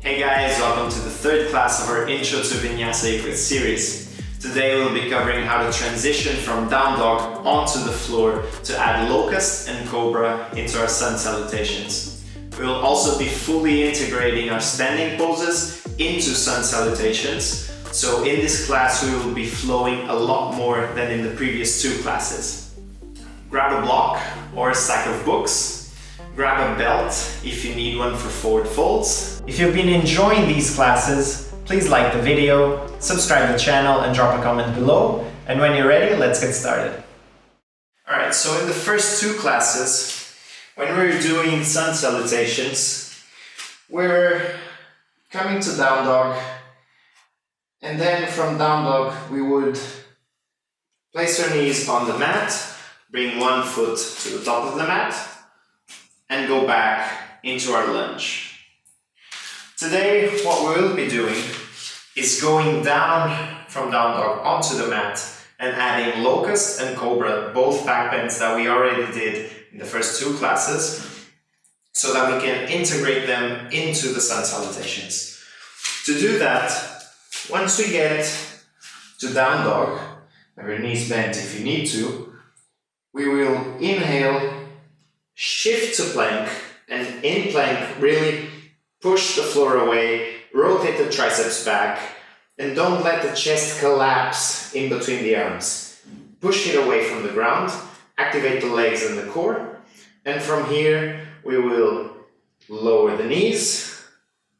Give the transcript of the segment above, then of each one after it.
Hey guys, welcome to the third class of our Intro to Vinyasa Yoga series. Today we'll be covering how to transition from down dog onto the floor to add locust and cobra into our sun salutations. We will also be fully integrating our standing poses into sun salutations. So in this class we will be flowing a lot more than in the previous two classes. Grab a block or a stack of books. Grab a belt if you need one for forward folds. If you've been enjoying these classes, please like the video, subscribe to the channel and drop a comment below. And when you're ready, let's get started. Alright, so in the first two classes, when we were doing sun salutations, we're coming to down dog, and then from down dog we would place our knees on the mat, bring one foot to the top of the mat, and go back into our lunge. Today, what we'll be doing is going down from down dog onto the mat and adding locust and cobra, both back bends that we already did in the first two classes, so that we can integrate them into the sun salutations. To do that, once we get to down dog, have your knees bent if you need to, we will inhale, shift to plank, and in plank really push the floor away, rotate the triceps back, and don't let the chest collapse in between the arms. Push it away from the ground, activate the legs and the core, and from here we will lower the knees,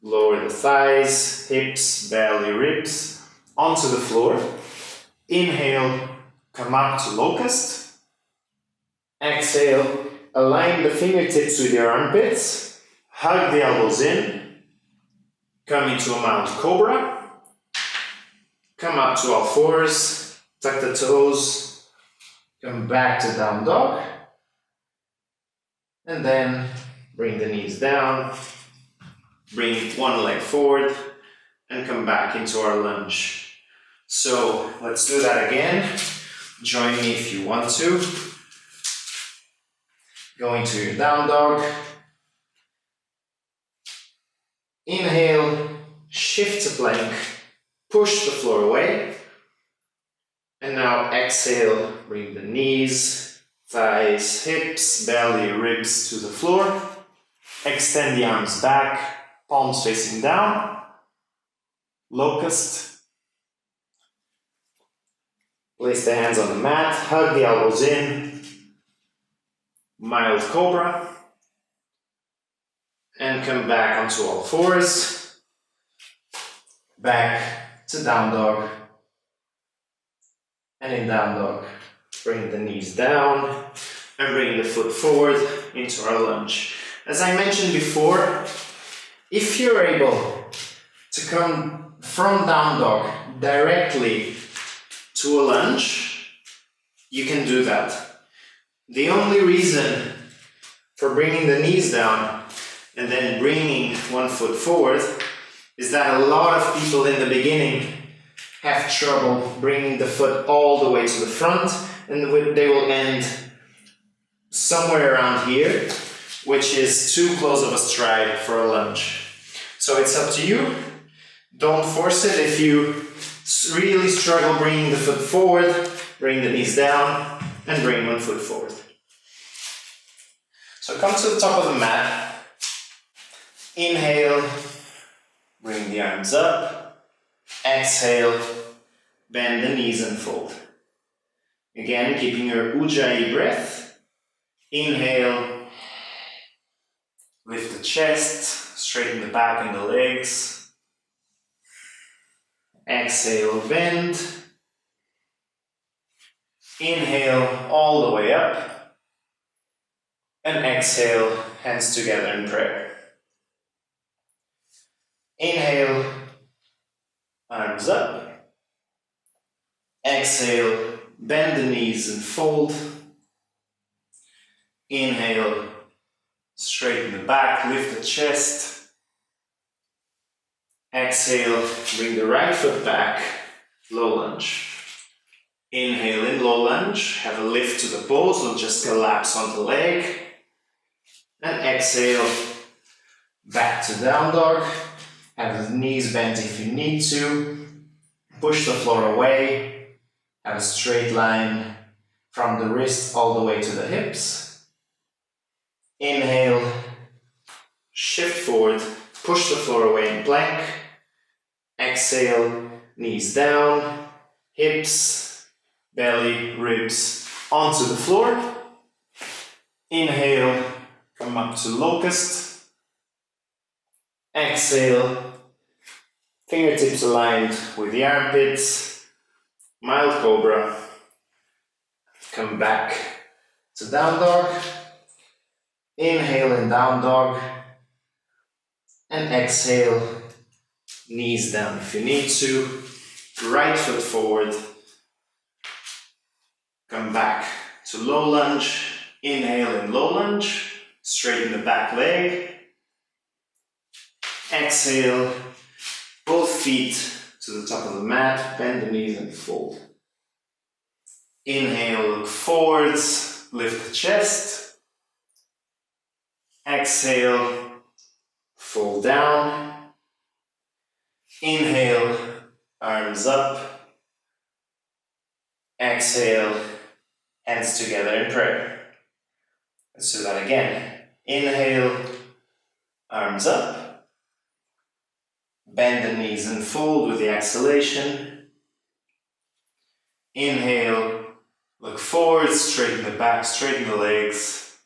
lower the thighs, hips, belly, ribs onto the floor. Inhale, come up to locust. Exhale, align the fingertips with your armpits, hug the elbows in, come into a mount cobra, come up to all fours, tuck the toes, come back to down dog, and then bring the knees down, bring one leg forward, and come back into our lunge. So let's do that again. Join me if you want to. Going to your down dog. Inhale, shift to plank, push the floor away. And now exhale, bring the knees, thighs, hips, belly, ribs to the floor. Extend the arms back, palms facing down. Locust. Place the hands on the mat, hug the elbows in. Mild cobra, and come back onto all fours, back to down dog, and in down dog, bring the knees down and bring the foot forward into our lunge. As I mentioned before, if you're able to come from down dog directly to a lunge, you can do that. The only reason for bringing the knees down and then bringing one foot forward is that a lot of people in the beginning have trouble bringing the foot all the way to the front, and they will end somewhere around here, which is too close of a stride for a lunge. So it's up to you. Don't force it. If you really struggle bringing the foot forward, bring the knees down and bring one foot forward. So come to the top of the mat, inhale, bring the arms up, exhale, bend the knees and fold. Again, keeping your Ujjayi breath, inhale, lift the chest, straighten the back and the legs, exhale, bend, inhale all the way up, and exhale, hands together in prayer. Inhale, arms up. Exhale, bend the knees and fold. Inhale, straighten the back, lift the chest. Exhale, bring the right foot back, low lunge. Inhale in low lunge, have a lift to the pose, don't just collapse on the leg. And exhale, back to down dog. Have the knees bent if you need to. Push the floor away. Have a straight line from the wrist all the way to the hips. Inhale. Shift forward. Push the floor away in plank. Exhale. Knees down. Hips, belly, ribs onto the floor. Inhale. Come up to locust. Exhale. Fingertips aligned with the armpits. Mild cobra. Come back to down dog. Inhale in down dog. And exhale. Knees down if you need to. Right foot forward. Come back to low lunge. Inhale in low lunge. Straighten the back leg. Exhale. Both feet to the top of the mat. Bend the knees and fold. Inhale, look forwards. Lift the chest. Exhale. Fold down. Inhale. Arms up. Exhale. Hands together in prayer. Let's do that again. Inhale. Arms up. Bend the knees and fold with the exhalation. Inhale. Look forward. Straighten the back. Straighten the legs.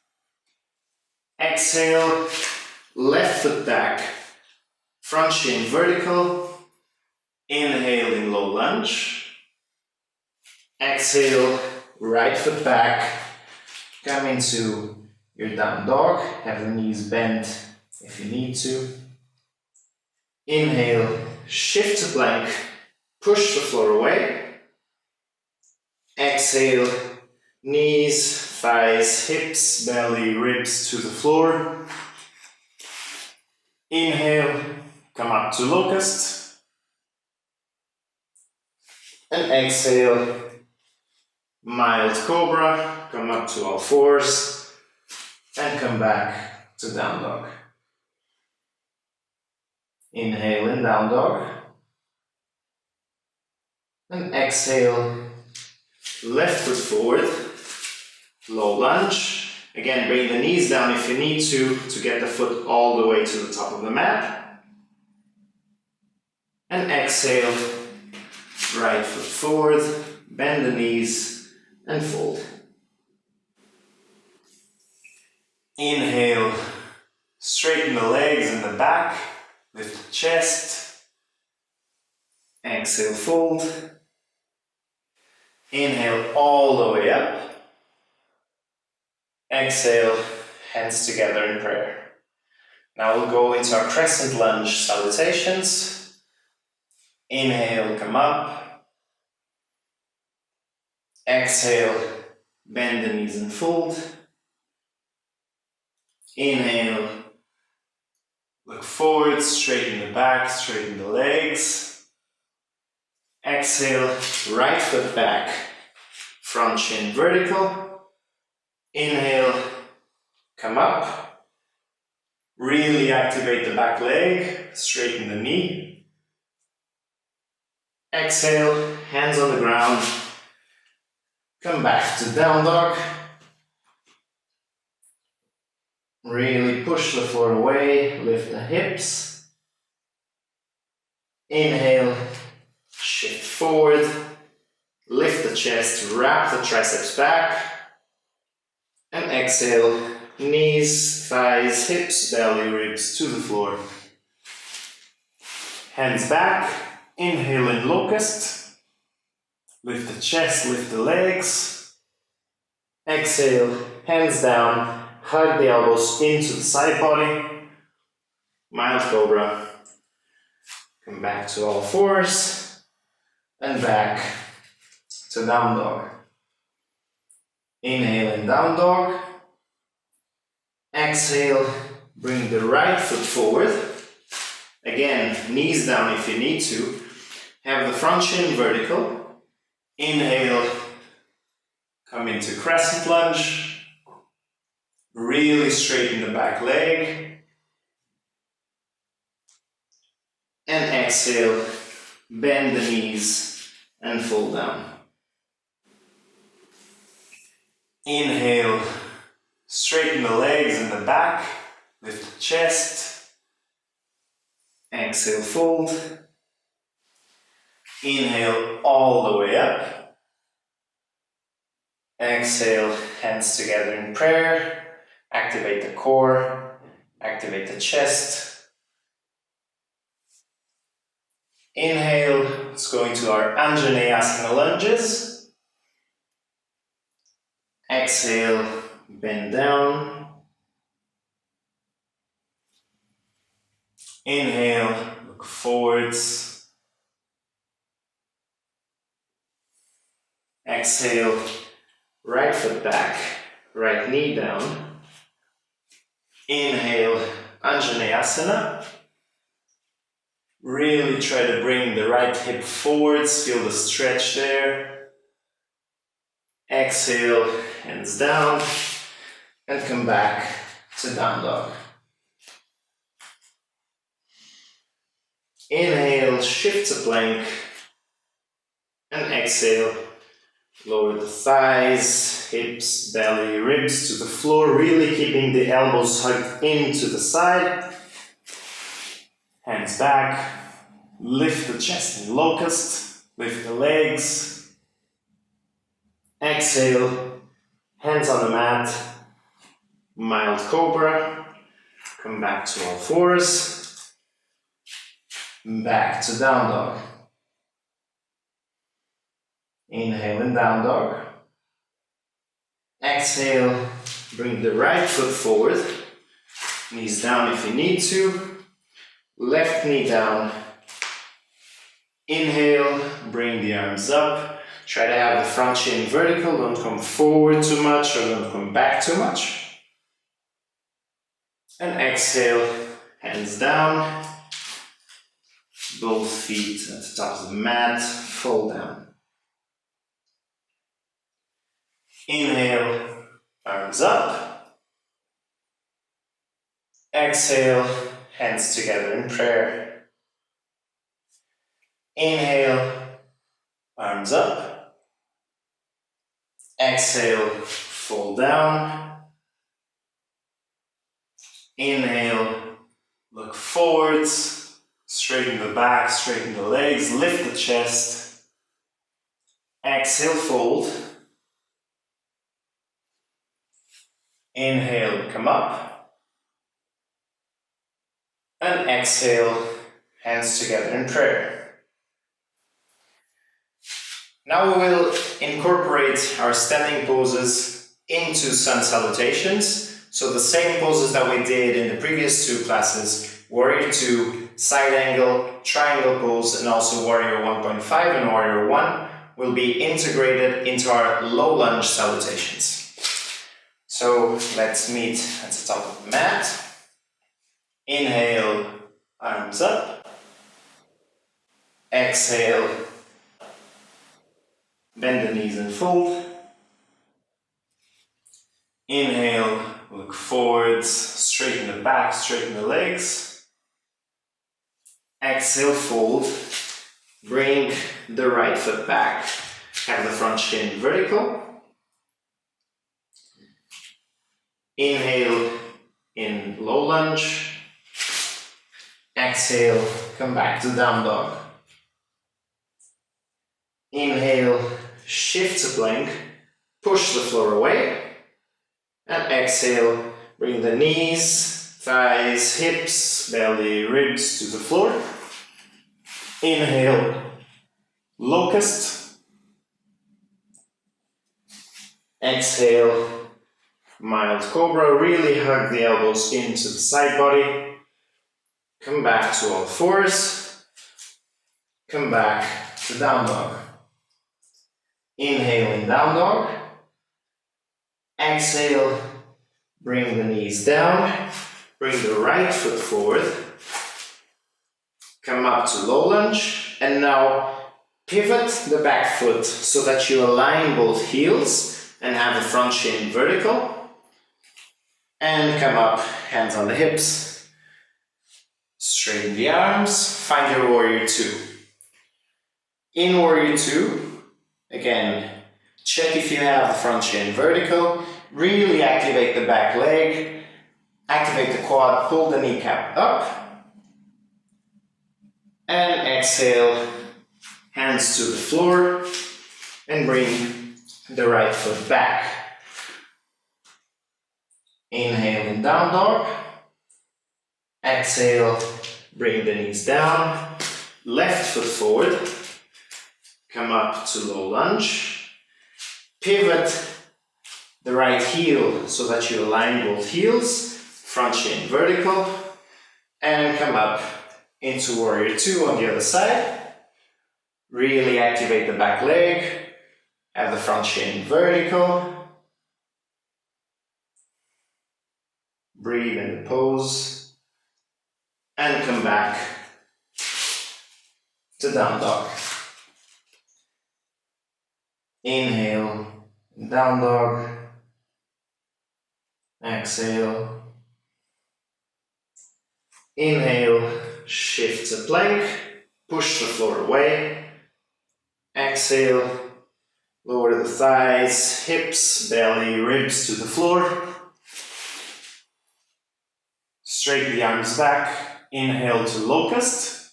Exhale. Left foot back. Front shin vertical. Inhale in low lunge. Exhale. Right foot back. Come into your down dog. Have the knees bent if you need to. Inhale. Shift to plank. Push the floor away. Exhale. Knees, thighs, hips, belly, ribs to the floor. Inhale. Come up to locust. And exhale. Mild cobra. Come up to all fours. And come back to down dog. Inhale in down dog. And exhale. Left foot forward. Low lunge. Again, bring the knees down if you need to get the foot all the way to the top of the mat. And exhale. Right foot forward. Bend the knees and fold. Inhale. Straighten the legs and the back. Lift the chest. Exhale, fold. Inhale all the way up. Exhale, hands together in prayer. Now we'll go into our crescent lunge salutations. Inhale, come up. Exhale, bend the knees and fold. Inhale, look forward, straighten the back, straighten the legs. Exhale, right foot back, front shin vertical. Inhale, come up. Really activate the back leg, straighten the knee. Exhale, hands on the ground. Come back to down dog. Really push the floor away, lift the hips. Inhale, shift forward, lift the chest, wrap the triceps back. And exhale, knees, thighs, hips, belly, ribs to the floor. Hands back, inhale in locust. Lift the chest, lift the legs. Exhale, hands down, hug the elbows into the side body. Mild cobra. Come back to all fours. And back to down dog. Inhale in down dog. Exhale, bring the right foot forward. Again, knees down if you need to. Have the front shin vertical. Inhale, come into crescent lunge. Really straighten the back leg. And exhale, bend the knees and fall down. Inhale, straighten the legs and the back, lift the chest. Exhale, fold. Inhale all the way up. Exhale, hands together in prayer. Activate the core, activate the chest. Inhale, let's go into our Anjaneyasana lunges. Exhale, bend down. Inhale, look forwards. Exhale, right foot back, right knee down. Inhale, Anjaneyasana. Really try to bring the right hip forwards, feel the stretch there. Exhale, hands down, and come back to down dog. Inhale, shift to plank, and exhale, lower the thighs, hips, belly, ribs to the floor, really keeping the elbows hugged into the side. Hands back, lift the chest in locust, lift the legs. Exhale, hands on the mat, mild cobra. Come back to all fours. Back to down dog. Inhale in down dog. Exhale, bring the right foot forward. Knees down if you need to. Left knee down. Inhale, bring the arms up. Try to have the front shin vertical. Don't come forward too much or don't come back too much. And exhale, hands down. Both feet at the top of the mat. Fall down. Inhale, arms up. Exhale, hands together in prayer. Inhale, arms up. Exhale, fall down. Inhale, look forwards. Straighten the back, straighten the legs, lift the chest. Exhale, fold. Inhale, come up. And exhale, hands together in prayer. Now we will incorporate our standing poses into sun salutations. So the same poses that we did in the previous two classes, Warrior 2, side angle, triangle pose, and also Warrior 1.5 and Warrior 1 will be integrated into our low lunge salutations. So let's meet at the top of the mat. Inhale, arms up. Exhale, bend the knees and fold. Inhale, look forwards, straighten the back, straighten the legs. Exhale, fold. Bring the right foot back. Have the front shin vertical. Inhale in low lunge. Exhale, come back to down dog. Inhale, shift to plank. Push the floor away. And exhale, bring the knees, thighs, hips, belly, ribs to the floor. Inhale, locust. Exhale, mild cobra. Really hug the elbows into the side body. Come back to all fours. Come back to down dog. Inhale in down dog. Exhale, bring the knees down. Bring the right foot forward. Come up to low lunge. And now pivot the back foot so that you align both heels and have the front shin vertical. And come up, hands on the hips. Straighten the arms, find your warrior two. In warrior two, again, check if you have the front shin vertical, really activate the back leg, activate the quad, pull the kneecap up, and exhale, hands to the floor, and bring the right foot back. Inhale in down dog, exhale, bring the knees down, left foot forward, come up to low lunge, pivot the right heel so that you align both heels, front shin vertical, and come up into warrior two on the other side. Really activate the back leg, have the front shin vertical, breathe in the pose, and come back to down dog. Inhale, down dog, exhale, inhale, shift to plank, push the floor away, exhale, lower the thighs, hips, belly, ribs to the floor, straighten the arms back, inhale to locust,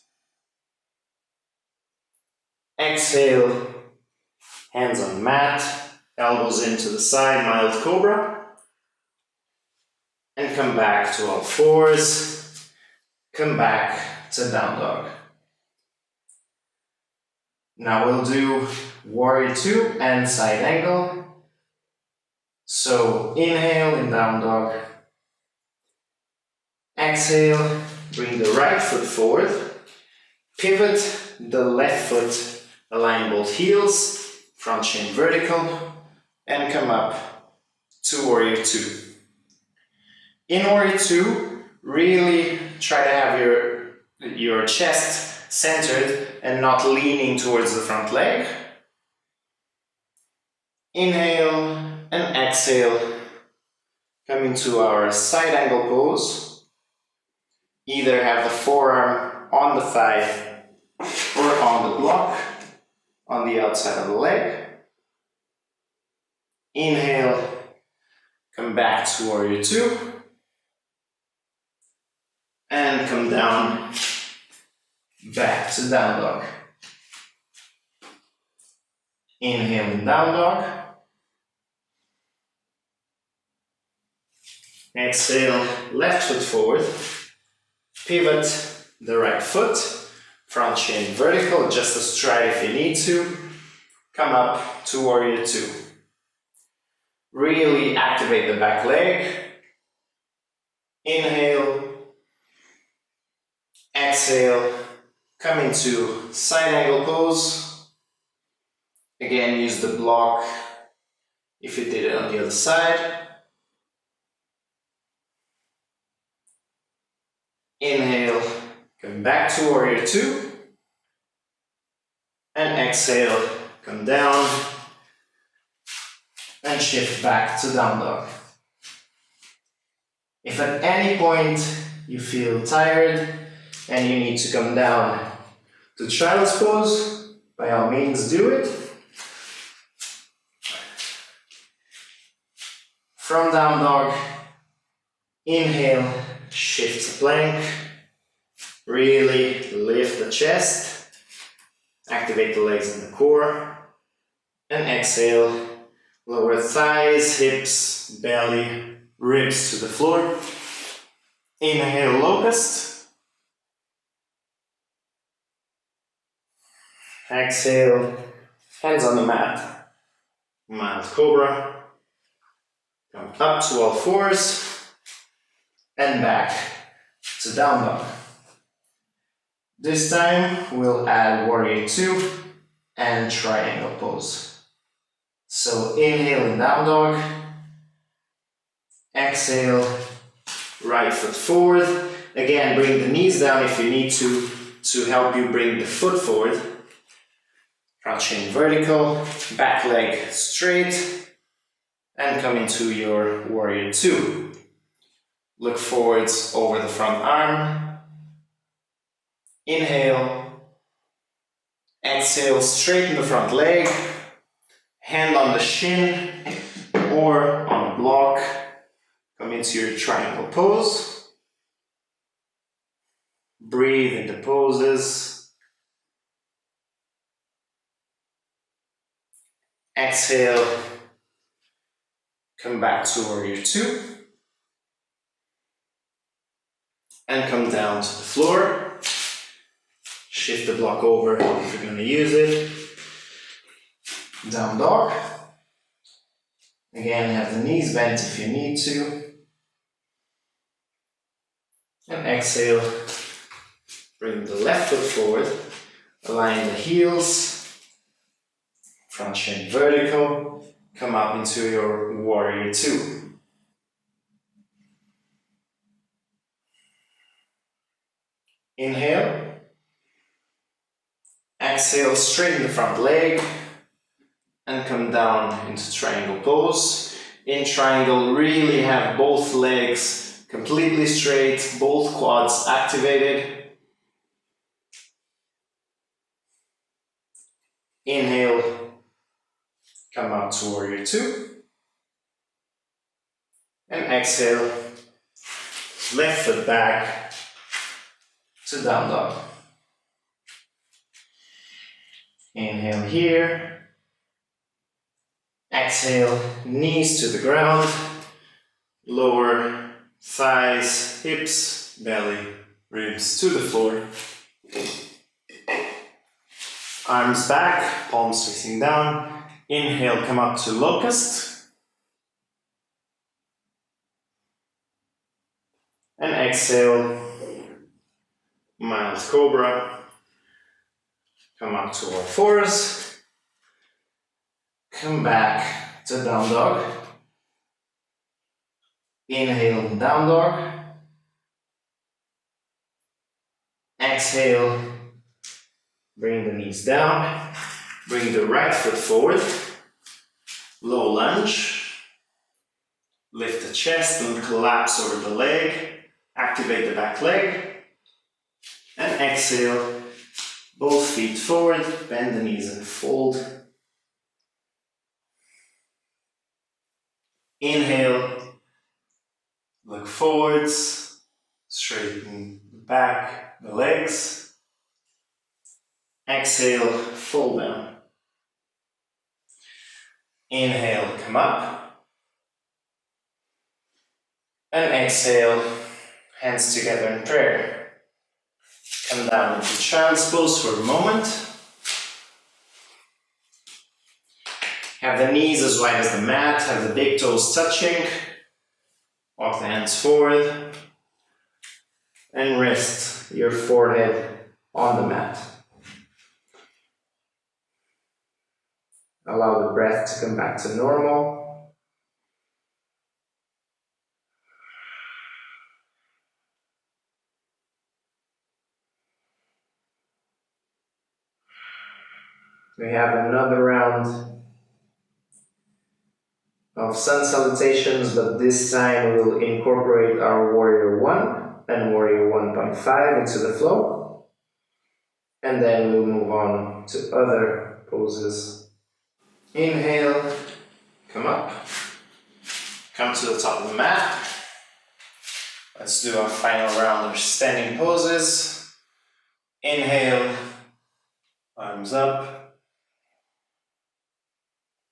exhale, hands on the mat, elbows into the side, mild cobra, and come back to all fours, come back to down dog. Now we'll do warrior two and side angle. So inhale in down dog, exhale, bring the right foot forward, pivot the left foot, align both heels, front shin vertical, and come up to warrior two. In warrior two, really try to have your chest centered and not leaning towards the front leg. Inhale and exhale, come into our side angle pose. Either have the forearm on the thigh or on the block on the outside of the leg. Inhale, come back to warrior two, and come down, back to down dog. Inhale in down dog, exhale, left foot forward, pivot the right foot, front shin vertical, just a stride if you need to, come up to warrior two. Really activate the back leg, inhale, exhale, come into side angle pose. Again, use the block if you did it on the other side. Inhale, come back to warrior two, and exhale, come down, and shift back to down dog. If at any point you feel tired and you need to come down to child's pose, by all means do it. From down dog, inhale, shift to plank, really lift the chest, activate the legs and the core, and exhale, lower thighs, hips, belly, ribs to the floor. Inhale, locust. Exhale, hands on the mat, mild cobra. Come up to all fours and back to down dog. This time we'll add warrior two and triangle pose. So inhale in down dog, exhale, right foot forward. Again, bring the knees down if you need to help you bring the foot forward. Front shin vertical, back leg straight, and come into your warrior two. Look forwards over the front arm, Inhale. Exhale, straighten the front leg. Hand on the shin or on a block. Come into your triangle pose. Breathe into poses. Exhale. Come back to warrior two. And come down to the floor. Shift the block over if you're going to use it. Down dog. Again, have the knees bent if you need to. And exhale. Bring the left foot forward. Align the heels. Front shin vertical. Come up into your warrior two. Inhale. Exhale, straighten the front leg. And come down into triangle pose. In triangle, really have both legs completely straight, both quads activated. Inhale, come up to warrior two. And exhale, left foot back to down dog. Inhale here. Exhale, knees to the ground. Lower thighs, hips, belly, ribs to the floor. Arms back, palms facing down. Inhale, come up to locust. And exhale, mild cobra. Come up to all fours. Come back to down dog. Inhale, down dog. Exhale, bring the knees down. Bring the right foot forward. Low lunge. Lift the chest and collapse over the leg. Activate the back leg. And exhale, both feet forward. Bend the knees and fold. Inhale, look forwards, straighten the back, the legs. Exhale, fold down. Inhale, come up. And exhale, hands together in prayer. Come down into child's pose for a moment. Have the knees as wide as the mat, have the big toes touching. Walk the hands forward. And rest your forehead on the mat. Allow the breath to come back to normal. We have another round of sun salutations, but this time we'll incorporate our warrior 1 and warrior 1.5 into the flow. And then we'll move on to other poses. Inhale, come up. Come to the top of the mat. Let's do our final round of standing poses. Inhale, arms up.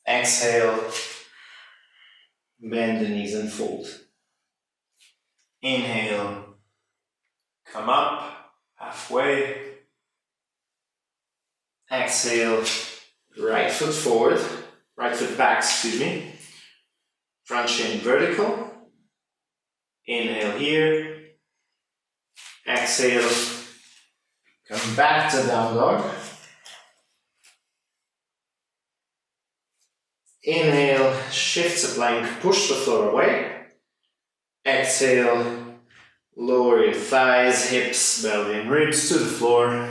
Exhale, bend the knees and fold. Inhale, come up, halfway. Exhale, right foot forward, right foot back, excuse me. Front shin vertical. Inhale here. Exhale, come back to down dog. Inhale, shift to plank, push the floor away. Exhale, lower your thighs, hips, belly and ribs to the floor.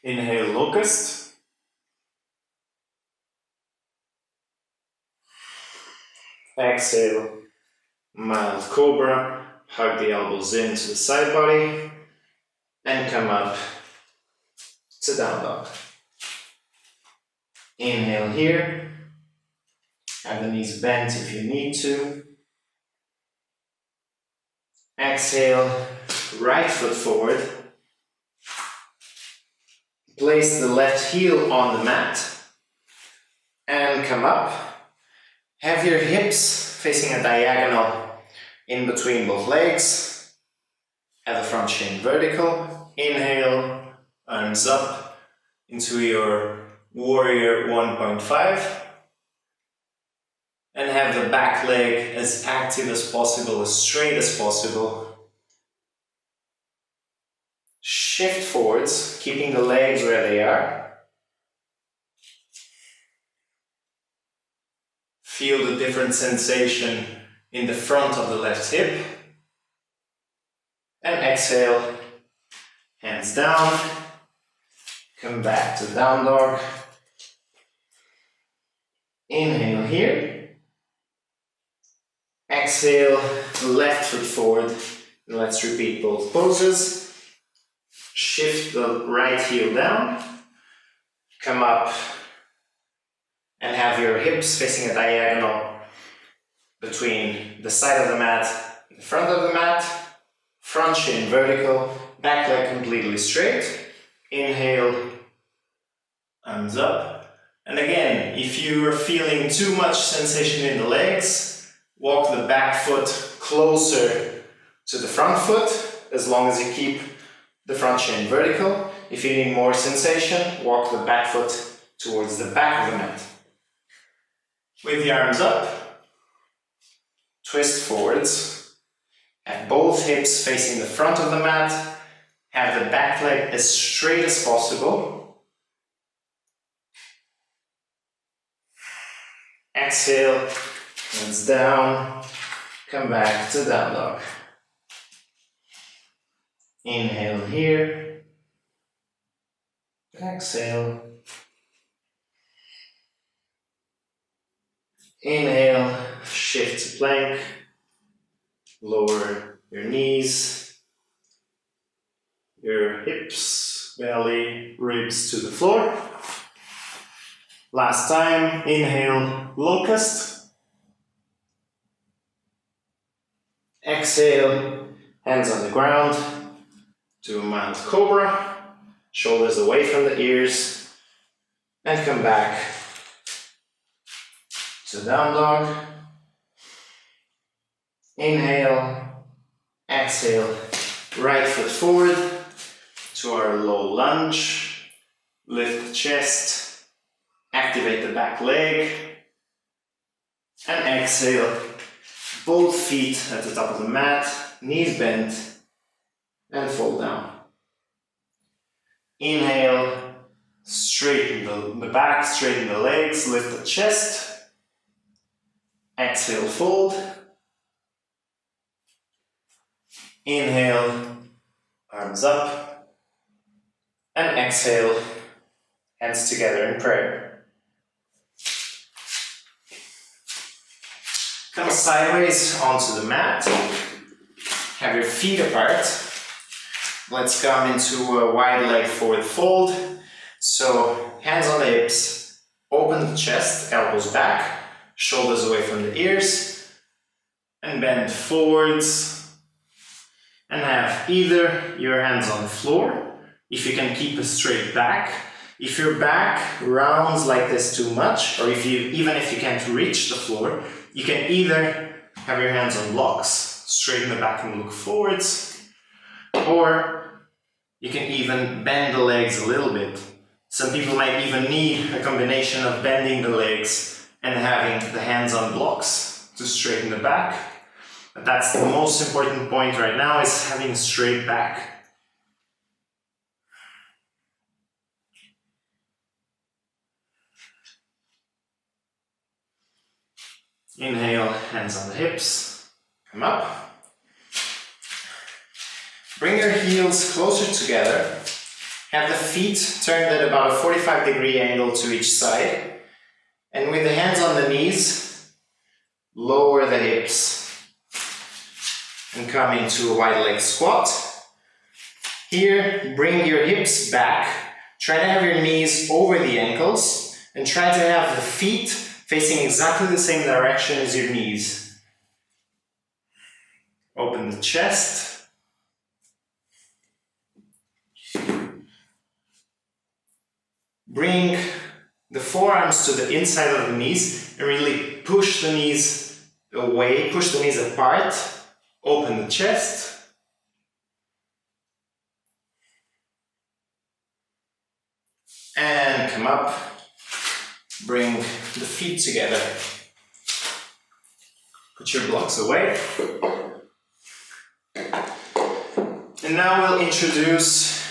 Inhale, locust. Exhale, mild cobra. Hug the elbows into the side body. and come up to down dog. Inhale here. Have the knees bent if you need to. Exhale, right foot forward. Place the left heel on the mat and come up. Have your hips facing a diagonal in between both legs. Have the front shin vertical. Inhale, arms up into your warrior 1.5. And have the back leg as active as possible, as straight as possible. Shift forwards, keeping the legs where they are. Feel the different sensation in the front of the left hip. And exhale, hands down. Come back to down dog. Inhale here. Exhale, left foot forward. And let's repeat both poses. Shift the right heel down. Come up and have your hips facing a diagonal between the side of the mat and the front of the mat. Front shin vertical, back leg completely straight. Inhale, arms up. And again, if you are feeling too much sensation in the legs, walk the back foot closer to the front foot, as long as you keep the front shin vertical. If you need more sensation, walk the back foot towards the back of the mat. With the arms up, twist forwards. Have both hips facing the front of the mat. Have the back leg as straight as possible. Exhale. Hands down, come back to down dog. Inhale here, exhale. Inhale, shift to plank, lower your knees, your hips, belly, ribs to the floor. Last time, inhale, locust. Exhale, hands on the ground, to a mild cobra, shoulders away from the ears, and come back to down dog. Inhale, exhale, right foot forward to our low lunge, lift the chest, activate the back leg, and exhale. Both feet at the top of the mat, knees bent, and fall down. Inhale, straighten the back, straighten the legs, lift the chest. Exhale, fold. Inhale, arms up. And exhale, hands together in prayer. Come sideways onto the mat. Have your feet apart. Let's come into a wide leg forward fold. So hands on the hips, open the chest, elbows back, shoulders away from the ears, and bend forwards. And have either your hands on the floor, if you can keep a straight back. If your back rounds like this too much, or even if you can't reach the floor, you can either have your hands on blocks, straighten the back and look forwards, or you can even bend the legs a little bit. Some people might even need a combination of bending the legs and having the hands on blocks to straighten the back. But that's the most important point right now, is having a straight back. Inhale, hands on the hips, come up. Bring your heels closer together. Have the feet turned at about a 45-degree angle to each side. And with the hands on the knees, lower the hips and come into a wide leg squat. Here, bring your hips back. Try to have your knees over the ankles and try to have the feet facing exactly the same direction as your knees. Open the chest. Bring the forearms to the inside of the knees and really push the knees away, push the knees apart. Open the chest. And come up. Bring the feet together. Put your blocks away. And now we'll introduce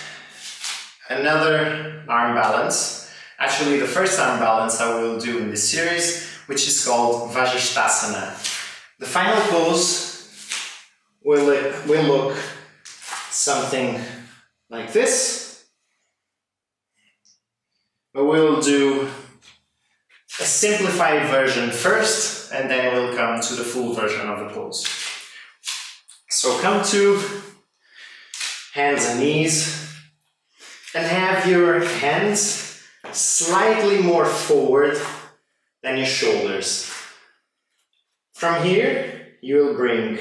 another arm balance. Actually, the first arm balance I will do in this series, which is called Vajishtasana. The final pose will look something like this. But we'll do a simplified version first, and then we'll come to the full version of the pose. So come to hands and knees, and have your hands slightly more forward than your shoulders. From here, you will bring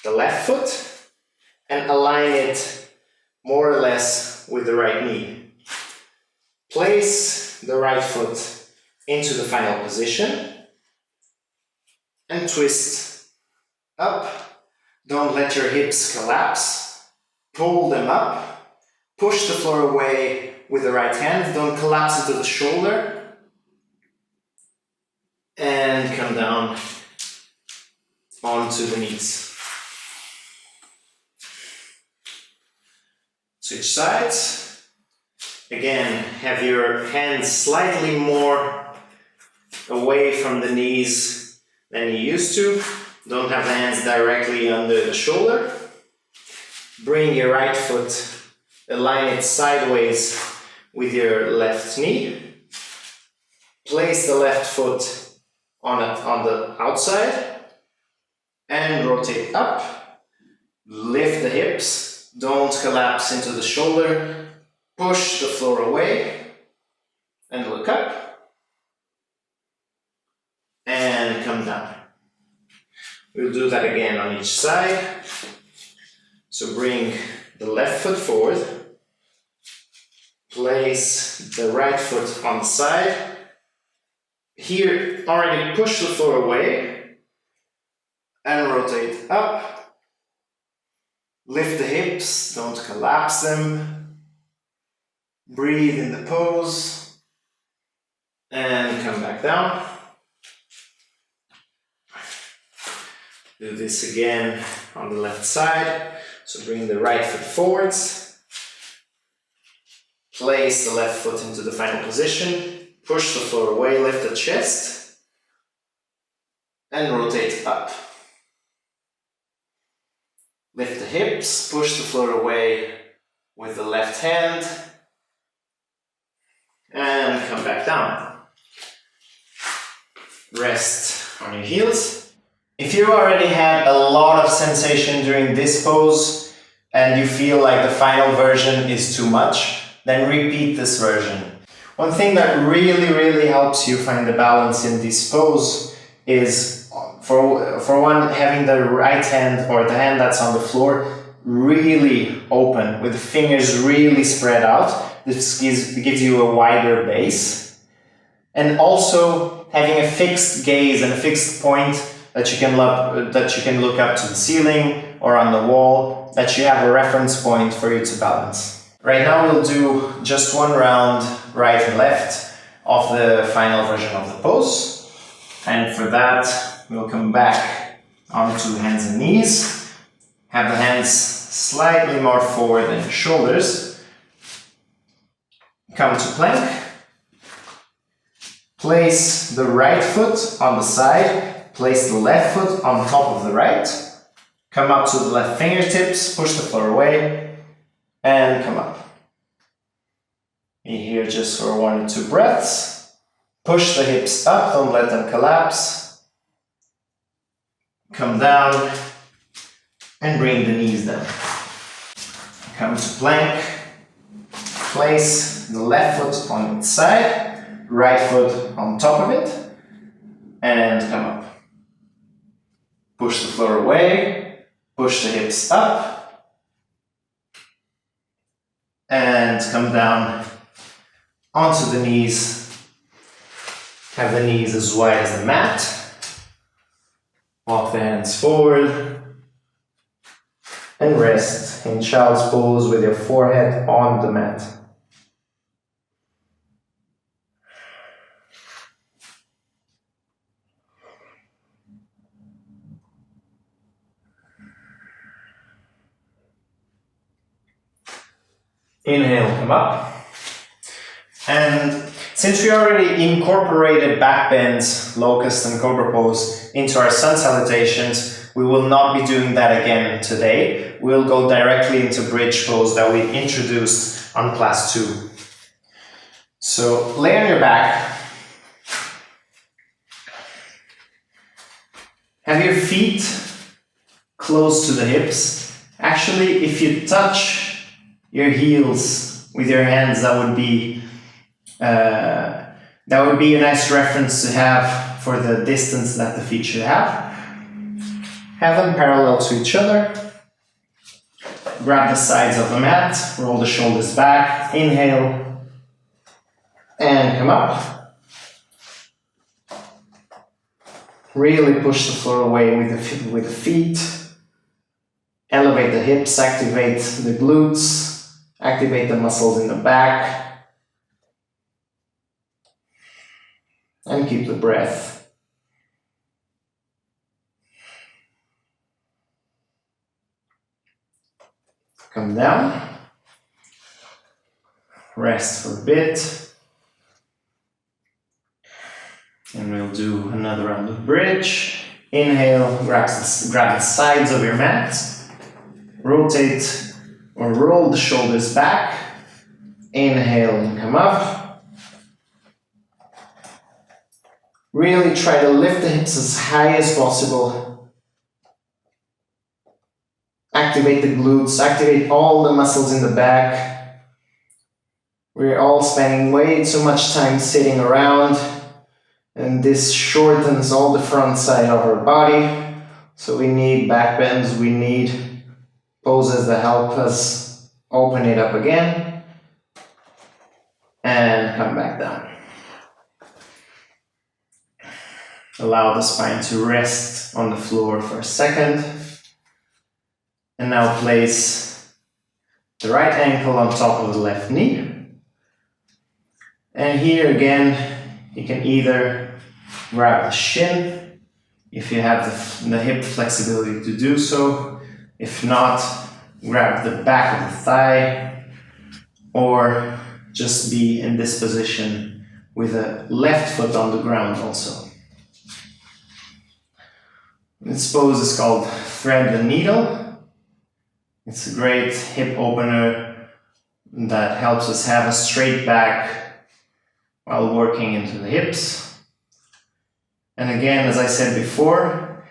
the left foot and align it more or less with the right knee. Place the right foot into the final position and twist up. Don't let your hips collapse. Pull them up. Push the floor away with the right hand. Don't collapse into the shoulder. And come down onto the knees. Switch sides. Again, have your hands slightly more away from the knees than you used to. Don't have the hands directly under the shoulder. Bring your right foot, align it sideways with your left knee. Place the left foot on the outside and rotate up. Lift the hips. Don't collapse into the shoulder. Push the floor away and look up and come down. We'll do that again on each side. So bring the left foot forward, place the right foot on the side. Here, already push the floor away and rotate up. Lift the hips, don't collapse them. Breathe in the pose and come back down. Do this again on the left side. So bring the right foot forwards. Place the left foot into the final position. Push the floor away, lift the chest and rotate up. Lift the hips, push the floor away with the left hand. And come back down. Rest on your heels. If you already had a lot of sensation during this pose and you feel like the final version is too much, then repeat this version. One thing that really helps you find the balance in this pose is, for one, having the right hand or the hand that's on the floor really open, with the fingers really spread out. This gives you a wider base. And also having a fixed gaze and a fixed point that you can look up to the ceiling or on the wall, that you have a reference point for you to balance. Right now we'll do just one round right and left of the final version of the pose. And for that, we'll come back onto hands and knees. Have the hands slightly more forward than your shoulders. Come to plank. Place the right foot on the side. Place the left foot on top of the right. Come up to the left fingertips. Push the floor away. And come up. Be here just for 1 or 2 breaths. Push the hips up. Don't let them collapse. Come down. And bring the knees down. Come to plank. Place the left foot on its side, right foot on top of it, and come up. Push the floor away, push the hips up, and come down onto the knees. Have the knees as wide as the mat. Walk the hands forward, and rest in child's pose with your forehead on the mat. Inhale, come up. And since we already incorporated back bends, locust and cobra pose into our sun salutations, we will not be doing that again today. We'll go directly into bridge pose that we introduced on class 2. So lay on your back. Have your feet close to the hips. Actually, if you touch your heels with your hands, that would be a nice reference to have for the distance that the feet should have. Have them parallel to each other. Grab the sides of the mat, roll the shoulders back, inhale, and come up. Really push the floor away with the feet. Elevate the hips, activate the glutes, activate the muscles in the back, and keep the breath. Come down, rest for a bit, and we'll do another round of bridge. Inhale, grab the sides of your mat, rotate or roll the shoulders back, inhale and come up. Really try to lift the hips as high as possible. Activate the glutes, activate all the muscles in the back. We're all spending way too much time sitting around, and this shortens all the front side of our body. So we need back bends, we need poses that help us open it up again. And come back down. Allow the spine to rest on the floor for a second. And now place the right ankle on top of the left knee. And here again, you can either grab the shin, if you have the hip flexibility to do so. If not, grab the back of the thigh, or just be in this position with the left foot on the ground also. This pose is called thread the needle. It's a great hip opener that helps us have a straight back while working into the hips. And again, as I said before,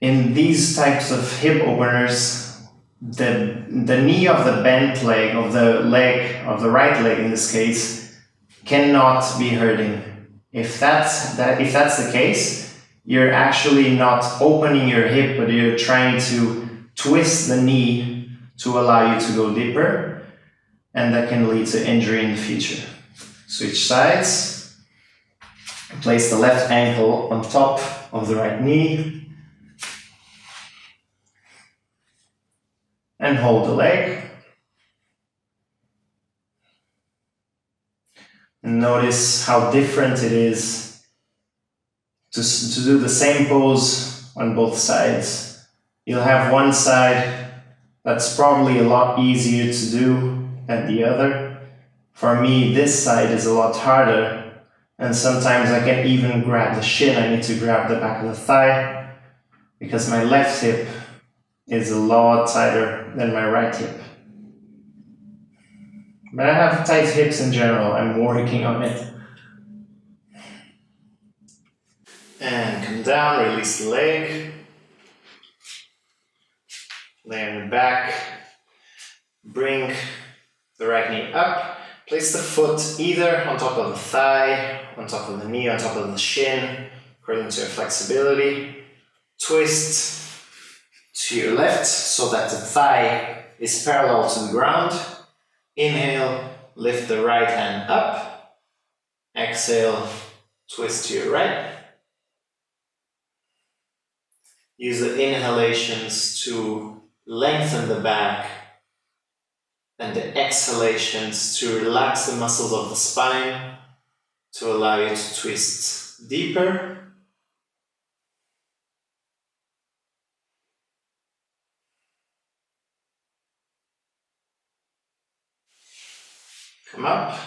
in these types of hip openers, the knee of the bent leg, of the right leg in this case, cannot be hurting. If that's the case, you're actually not opening your hip, but you're trying to twist the knee to allow you to go deeper, and that can lead to injury in the future. Switch sides. Place the left ankle on top of the right knee, and hold the leg. And notice how different it is to do the same pose on both sides. You'll have one side that's probably a lot easier to do than the other. For me, this side is a lot harder, and sometimes I can't even grab the shin. I need to grab the back of the thigh because my left hip is a lot tighter than my right hip. But I have tight hips in general. I'm working on it. And come down, release the leg. Lay on your back. Bring the right knee up. Place the foot either on top of the thigh, on top of the knee, on top of the shin, according to your flexibility. Twist to your left so that the thigh is parallel to the ground. Inhale, lift the right hand up. Exhale, twist to your right. Use the inhalations to lengthen the back and the exhalations to relax the muscles of the spine to allow you to twist deeper. Come up.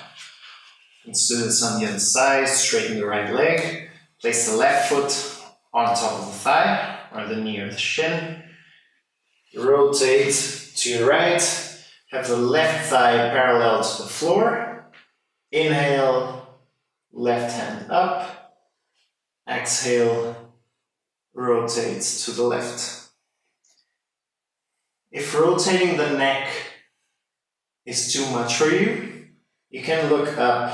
Let's do this on the other side. Straighten the right leg. Place the left foot on top of the thigh or the knee or the shin. Rotate to your right. Have the left thigh parallel to the floor. Inhale, left hand up. Exhale, rotate to the left. If rotating the neck is too much for you, you can look up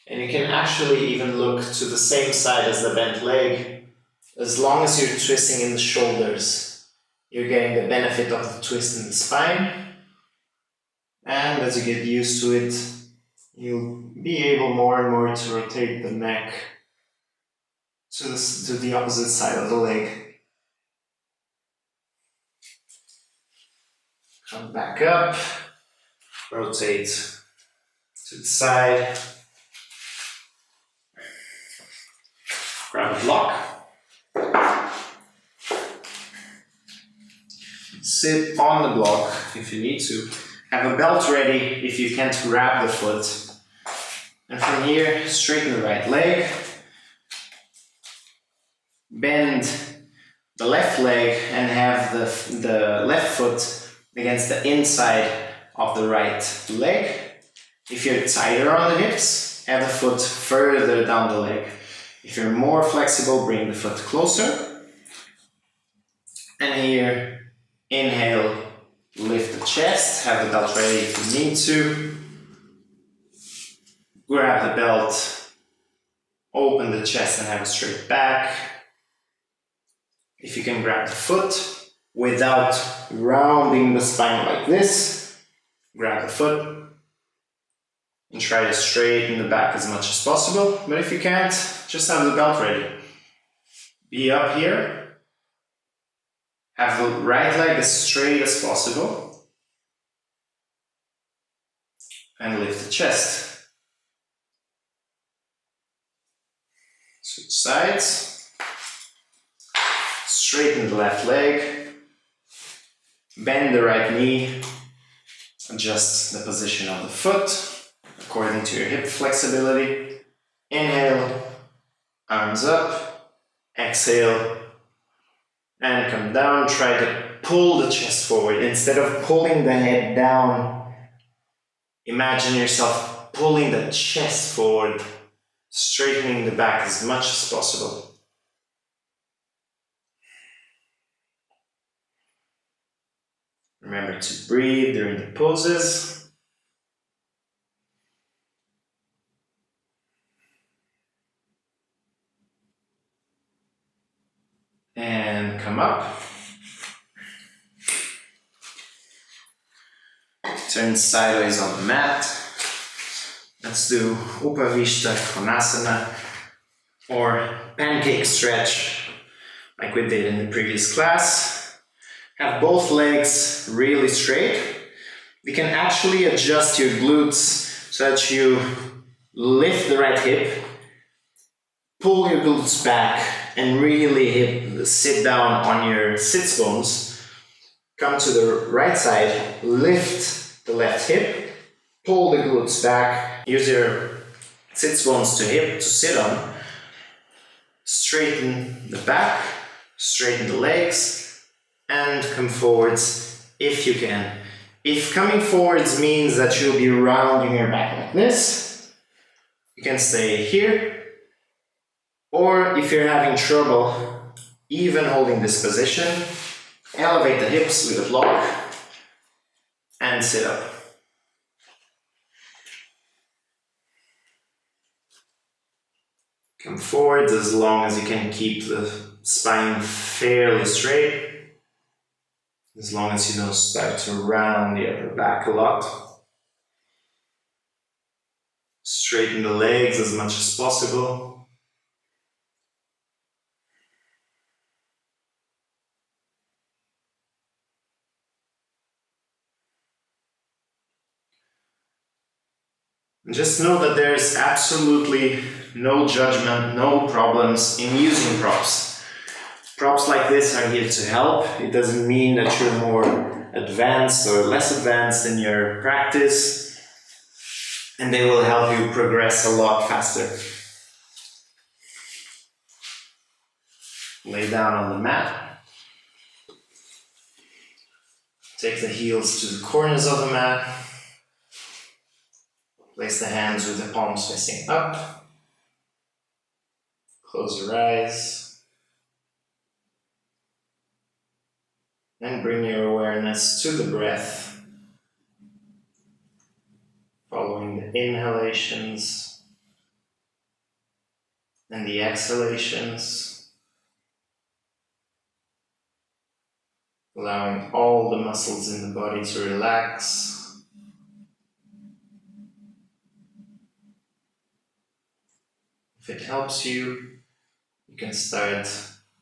and you can actually even look to the same side as the bent leg. As long as you're twisting in the shoulders, you're getting the benefit of the twist in the spine. And as you get used to it, you'll be able more and more to rotate the neck to the opposite side of the leg. Come back up, rotate to the side, grab a block, sit on the block if you need to. Have a belt ready if you can't grab the foot. And from here, straighten the right leg. Bend the left leg and have the left foot against the inside of the right leg. If you're tighter on the hips, have the foot further down the leg. If you're more flexible, bring the foot closer. And here, inhale. Lift the chest, have the belt ready if you need to. Grab the belt, open the chest and have a straight back. If you can grab the foot without rounding the spine like this, grab the foot and try to straighten the back as much as possible. But if you can't, just have the belt ready. Be up here. Have the right leg as straight as possible. And lift the chest. Switch sides. Straighten the left leg. Bend the right knee. Adjust the position of the foot according to your hip flexibility. Inhale, arms up. Exhale. And come down, try to pull the chest forward. Instead of pulling the head down, imagine yourself pulling the chest forward, straightening the back as much as possible. Remember to breathe during the poses. And come up. Turn sideways on the mat. Let's do Upavishta Konasana or pancake stretch like we did in the previous class. Have both legs really straight. You can actually adjust your glutes so that you lift the right hip, pull your glutes back, and really sit down on your sits bones. Come to the right side, lift the left hip, pull the glutes back, use your sits bones to hip to sit on, straighten the back, straighten the legs, and come forwards if you can. If coming forwards means that you'll be rounding your back like this, you can stay here. Or if you're having trouble even holding this position, elevate the hips with a block and sit up. Come forward as long as you can keep the spine fairly straight. As long as you don't start to round the upper back a lot. Straighten the legs as much as possible. And just know that there's absolutely no judgment, no problems in using props. Props like this are here to help. It doesn't mean that you're more advanced or less advanced in your practice, and they will help you progress a lot faster. Lay down on the mat. Take the heels to the corners of the mat. Place the hands with the palms facing up. Close your eyes. And bring your awareness to the breath. Following the inhalations and the exhalations. Allowing all the muscles in the body to relax. If it helps you, you can start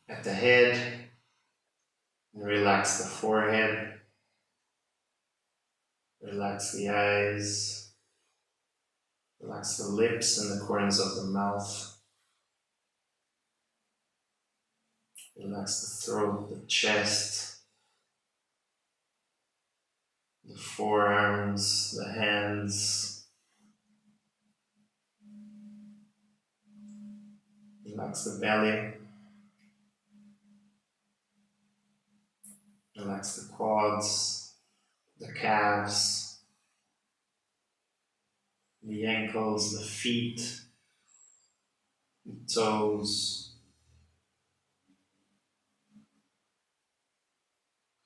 at the head and relax the forehead, relax the eyes, relax the lips and the corners of the mouth, relax the throat, the chest, the forearms, the hands. Relax the belly. Relax the quads, the calves, the ankles, the feet, the toes.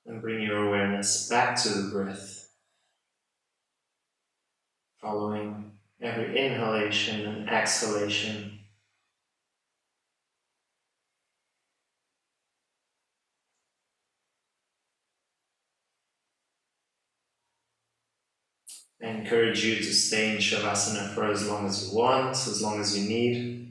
And bring your awareness back to the breath, following every inhalation and exhalation. I encourage you to stay in Shavasana for as long as you want, as long as you need.